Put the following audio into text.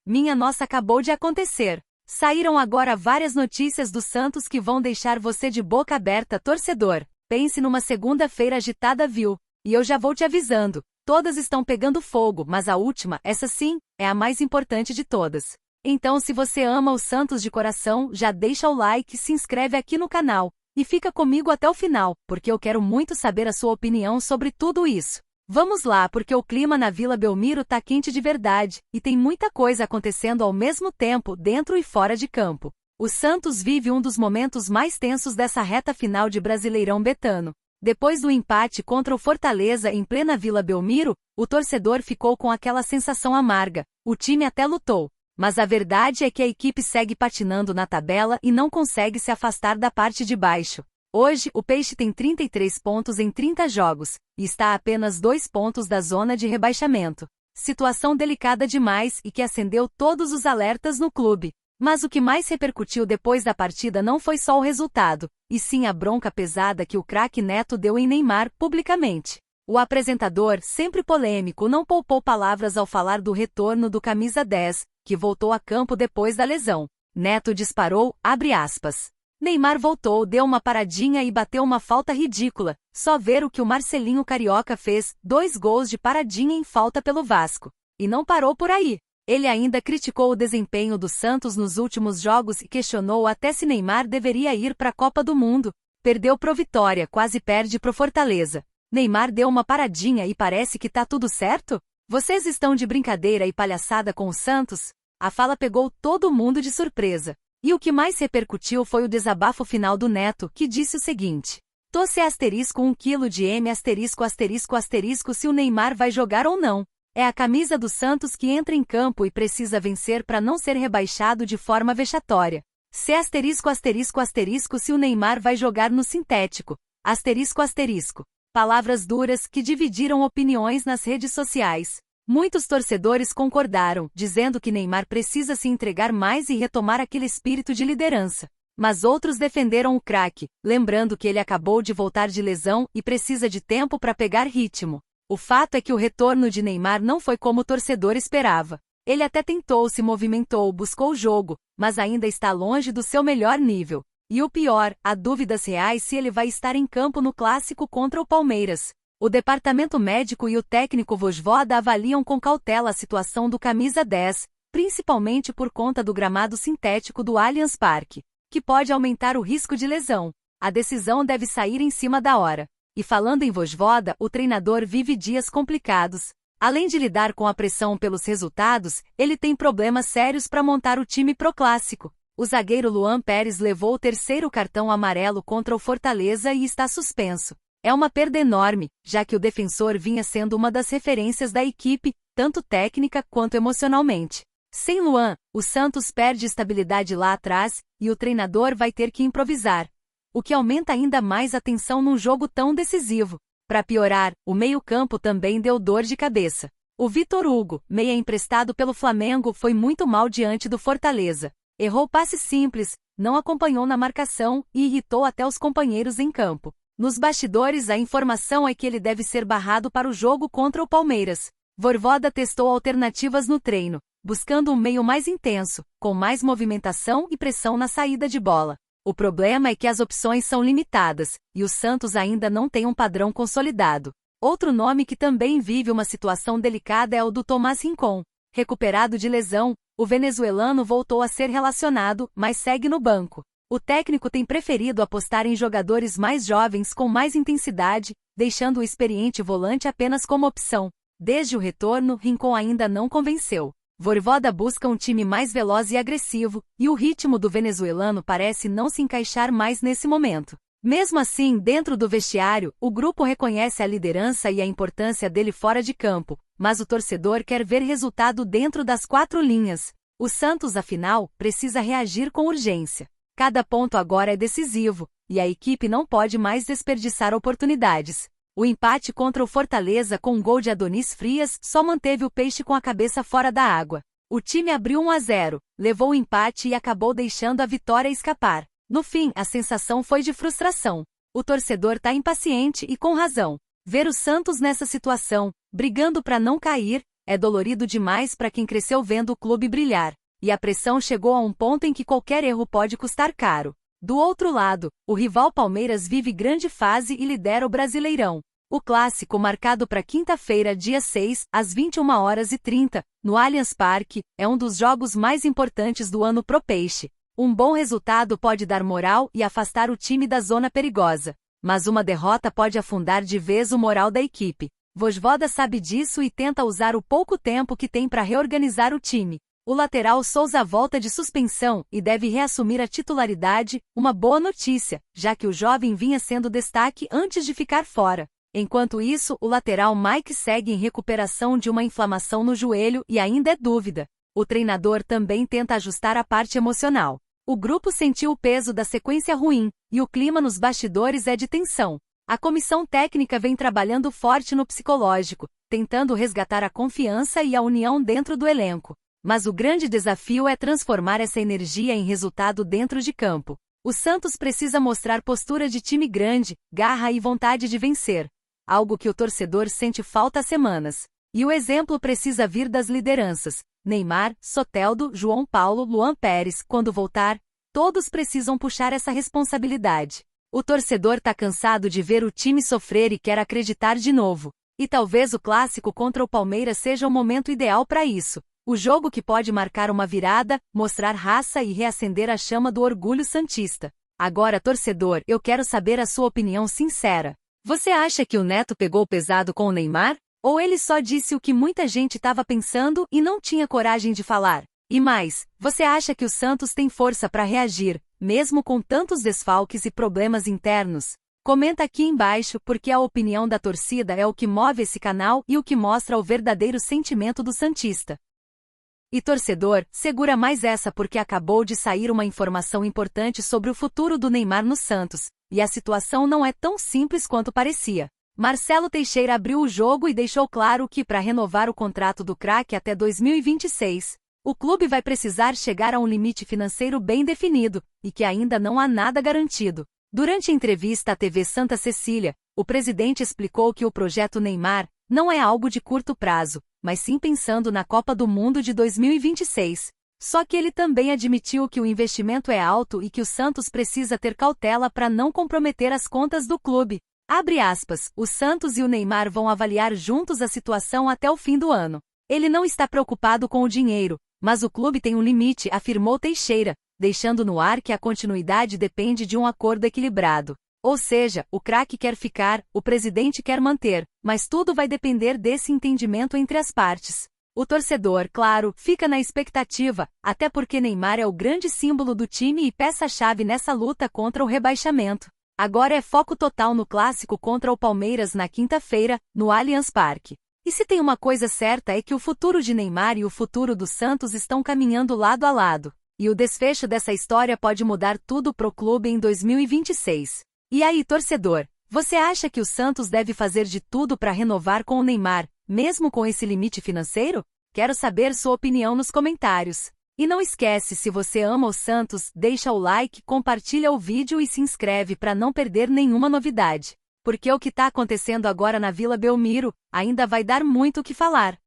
Minha nossa, acabou de acontecer. Saíram agora várias notícias do Santos que vão deixar você de boca aberta, torcedor. Pense numa segunda-feira agitada, viu? E eu já vou te avisando. Todas estão pegando fogo, mas a última, essa sim, é a mais importante de todas. Então, se você ama o Santos de coração, já deixa o like, se inscreve aqui no canal. E fica comigo até o final, porque eu quero muito saber a sua opinião sobre tudo isso. Vamos lá, porque o clima na Vila Belmiro tá quente de verdade, e tem muita coisa acontecendo ao mesmo tempo, dentro e fora de campo. O Santos vive um dos momentos mais tensos dessa reta final de Brasileirão betano. Depois do empate contra o Fortaleza em plena Vila Belmiro, o torcedor ficou com aquela sensação amarga. O time até lutou, mas a verdade é que a equipe segue patinando na tabela e não consegue se afastar da parte de baixo. Hoje, o Peixe tem 33 pontos em 30 jogos, e está a apenas 2 pontos da zona de rebaixamento. Situação delicada demais e que acendeu todos os alertas no clube. Mas o que mais repercutiu depois da partida não foi só o resultado, e sim a bronca pesada que o craque Neto deu em Neymar publicamente. O apresentador, sempre polêmico, não poupou palavras ao falar do retorno do camisa 10, que voltou a campo depois da lesão. Neto disparou, abre aspas. Neymar voltou, deu uma paradinha e bateu uma falta ridícula. Só ver o que o Marcelinho Carioca fez, 2 gols de paradinha em falta pelo Vasco. E não parou por aí. Ele ainda criticou o desempenho do Santos nos últimos jogos e questionou até se Neymar deveria ir para a Copa do Mundo. Perdeu pro Vitória, quase perde pro Fortaleza. Neymar deu uma paradinha e parece que tá tudo certo? Vocês estão de brincadeira e palhaçada com o Santos? A fala pegou todo mundo de surpresa. E o que mais repercutiu foi o desabafo final do Neto, que disse o seguinte. Tosse asterisco 1 kg de M asterisco asterisco asterisco se o Neymar vai jogar ou não. É a camisa do Santos que entra em campo e precisa vencer para não ser rebaixado de forma vexatória. Se asterisco asterisco asterisco se o Neymar vai jogar no sintético. Asterisco asterisco. Palavras duras que dividiram opiniões nas redes sociais. Muitos torcedores concordaram, dizendo que Neymar precisa se entregar mais e retomar aquele espírito de liderança. Mas outros defenderam o craque, lembrando que ele acabou de voltar de lesão e precisa de tempo para pegar ritmo. O fato é que o retorno de Neymar não foi como o torcedor esperava. Ele até tentou, se movimentou, buscou o jogo, mas ainda está longe do seu melhor nível. E o pior, há dúvidas reais se ele vai estar em campo no clássico contra o Palmeiras. O departamento médico e o técnico Vojvoda avaliam com cautela a situação do camisa 10, principalmente por conta do gramado sintético do Allianz Parque, que pode aumentar o risco de lesão. A decisão deve sair em cima da hora. E falando em Vojvoda, o treinador vive dias complicados. Além de lidar com a pressão pelos resultados, ele tem problemas sérios para montar o time pro clássico. O zagueiro Luan Pérez levou o 3º cartão amarelo contra o Fortaleza e está suspenso. É uma perda enorme, já que o defensor vinha sendo uma das referências da equipe, tanto técnica quanto emocionalmente. Sem Luan, o Santos perde estabilidade lá atrás, e o treinador vai ter que improvisar. O que aumenta ainda mais a tensão num jogo tão decisivo. Para piorar, o meio-campo também deu dor de cabeça. O Vitor Hugo, meia emprestado pelo Flamengo, foi muito mal diante do Fortaleza. Errou passe simples, não acompanhou na marcação e irritou até os companheiros em campo. Nos bastidores, a informação é que ele deve ser barrado para o jogo contra o Palmeiras. Vojvoda testou alternativas no treino, buscando um meio mais intenso, com mais movimentação e pressão na saída de bola. O problema é que as opções são limitadas, e o Santos ainda não tem um padrão consolidado. Outro nome que também vive uma situação delicada é o do Tomás Rincon. Recuperado de lesão, o venezuelano voltou a ser relacionado, mas segue no banco. O técnico tem preferido apostar em jogadores mais jovens com mais intensidade, deixando o experiente volante apenas como opção. Desde o retorno, Rincon ainda não convenceu. Vojvoda busca um time mais veloz e agressivo, e o ritmo do venezuelano parece não se encaixar mais nesse momento. Mesmo assim, dentro do vestiário, o grupo reconhece a liderança e a importância dele fora de campo, mas o torcedor quer ver resultado dentro das 4 linhas. O Santos, afinal, precisa reagir com urgência. Cada ponto agora é decisivo, e a equipe não pode mais desperdiçar oportunidades. O empate contra o Fortaleza com um gol de Adonis Frias só manteve o Peixe com a cabeça fora da água. O time abriu 1-0, levou o empate e acabou deixando a vitória escapar. No fim, a sensação foi de frustração. O torcedor tá impaciente e com razão. Ver o Santos nessa situação, brigando para não cair, É dolorido demais para quem cresceu vendo o clube brilhar. E a pressão chegou a um ponto em que qualquer erro pode custar caro. Do outro lado, o rival Palmeiras vive grande fase e lidera o Brasileirão. O clássico, marcado para quinta-feira, dia 6, às 21h30, no Allianz Parque, é um dos jogos mais importantes do ano pro Peixe. Um bom resultado pode dar moral e afastar o time da zona perigosa. Mas uma derrota pode afundar de vez o moral da equipe. Vojvoda sabe disso e tenta usar o pouco tempo que tem para reorganizar o time. O lateral Souza volta de suspensão e deve reassumir a titularidade, uma boa notícia, já que o jovem vinha sendo destaque antes de ficar fora. Enquanto isso, o lateral Mike segue em recuperação de uma inflamação no joelho e ainda é dúvida. O treinador também tenta ajustar a parte emocional. O grupo sentiu o peso da sequência ruim, e o clima nos bastidores é de tensão. A comissão técnica vem trabalhando forte no psicológico, tentando resgatar a confiança e a união dentro do elenco. Mas o grande desafio é transformar essa energia em resultado dentro de campo. O Santos precisa mostrar postura de time grande, garra e vontade de vencer. Algo que o torcedor sente falta há semanas. E o exemplo precisa vir das lideranças. Neymar, Soteldo, João Paulo, Luan Pérez, quando voltar, todos precisam puxar essa responsabilidade. O torcedor tá cansado de ver o time sofrer e quer acreditar de novo. E talvez o clássico contra o Palmeiras seja o momento ideal para isso. O jogo que pode marcar uma virada, mostrar raça e reacender a chama do orgulho santista. Agora, torcedor, eu quero saber a sua opinião sincera. Você acha que o Neto pegou pesado com o Neymar? Ou ele só disse o que muita gente estava pensando e não tinha coragem de falar? E mais, você acha que o Santos tem força para reagir, mesmo com tantos desfalques e problemas internos? Comenta aqui embaixo porque a opinião da torcida é o que move esse canal e o que mostra o verdadeiro sentimento do santista. E torcedor, segura mais essa porque acabou de sair uma informação importante sobre o futuro do Neymar no Santos, e a situação não é tão simples quanto parecia. Marcelo Teixeira abriu o jogo e deixou claro que para renovar o contrato do craque até 2026, o clube vai precisar chegar a um limite financeiro bem definido, e que ainda não há nada garantido. Durante entrevista à TV Santa Cecília, o presidente explicou que o projeto Neymar não é algo de curto prazo, mas sim pensando na Copa do Mundo de 2026. Só que ele também admitiu que o investimento é alto e que o Santos precisa ter cautela para não comprometer as contas do clube. Abre aspas, o Santos e o Neymar vão avaliar juntos a situação até o fim do ano. Ele não está preocupado com o dinheiro, mas o clube tem um limite, afirmou Teixeira, deixando no ar que a continuidade depende de um acordo equilibrado. Ou seja, o craque quer ficar, o presidente quer manter, mas tudo vai depender desse entendimento entre as partes. O torcedor, claro, fica na expectativa, até porque Neymar é o grande símbolo do time e peça-chave nessa luta contra o rebaixamento. Agora é foco total no clássico contra o Palmeiras na quinta-feira, no Allianz Parque. E se tem uma coisa certa é que o futuro de Neymar e o futuro do Santos estão caminhando lado a lado. E o desfecho dessa história pode mudar tudo pro clube em 2026. E aí, torcedor, você acha que o Santos deve fazer de tudo para renovar com o Neymar, mesmo com esse limite financeiro? Quero saber sua opinião nos comentários. E não esquece, se você ama o Santos, deixa o like, compartilha o vídeo e se inscreve para não perder nenhuma novidade. Porque o que está acontecendo agora na Vila Belmiro ainda vai dar muito o que falar.